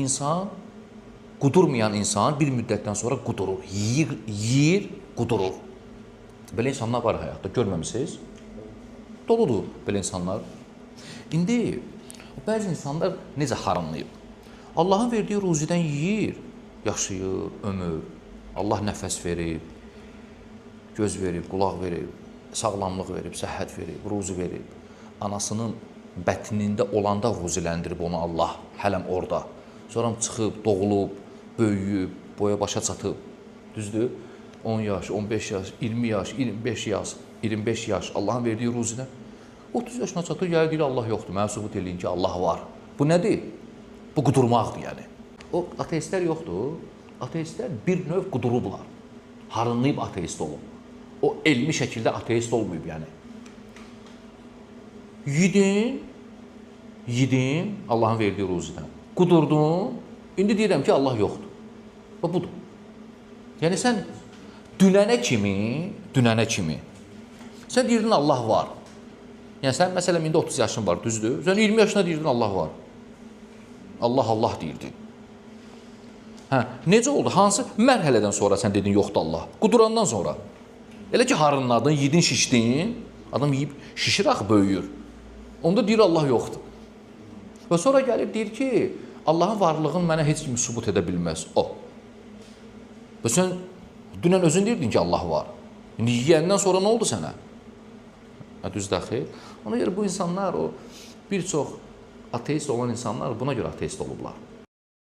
insan, qudurmayan insan bir müddətdən sonra qudurur. Yeyir, qudurur. Belə insanlar var həyatda, görməmisiniz? Doludur belə insanlar. İndi bəzi insanlar necə haramlayıb? Allahın verdiyi ruzidən yeyir, yaşayır, ömür. Allah nəfəs verib, göz verib, qulaq verib, sağlamlıq verib, səhhət verib, ruzi verib. Anasının bətnində olanda ruziləndirib onu Allah, hələm orada. Sonra çıxıb, doğulub, böyüyüb, boya başa çatıb. Düzdür? 10 yaş, 15 yaş, 20 yaş, 25 yaş Allahın verdiyi ruzidən. 30 yaşına çatır, gəlir deyir, Allah yoxdur. Mənə sübut eləyin ki, Allah var. Bu nədir? Bu qudurmaqdır yəni. O ateistlər yoxdur. Ateistlər bir növ qudurublar. Harınlayıb ateist olub. O elmi şəkildə ateist olmayıb yəni. Yedin Allahın verdiyi ruzidən. Qudurdun, indi deyirəm ki, Allah yoxdur. Və budur. Yəni sən dünənə kimi, sən deyirdin Allah var. Yəni sən məsələn indi 30 yaşın var, düzdür? Sən 20 yaşında deyirdin Allah var. Allah deyirdin. Hə, necə oldu? Hansı mərhələdən sonra sən dedin yoxdur Allah? Qudurandan sonra. Elə ki harınladın, yedin, şişdin, adam yeyib şişir axı, böyüyür. Onda deyir Allah yoxdur. Və sonra gəlib deyir ki, Allahın varlığını mənə heç kimi sübut edə bilməz. O. Və sən dünən özün deyirdin ki, Allah var. İndi yiyəndən sonra nə oldu sənə? Düzdür axı. Ona görə bu insanlar, bir çox ateist olan insanlar buna görə ateist olublar.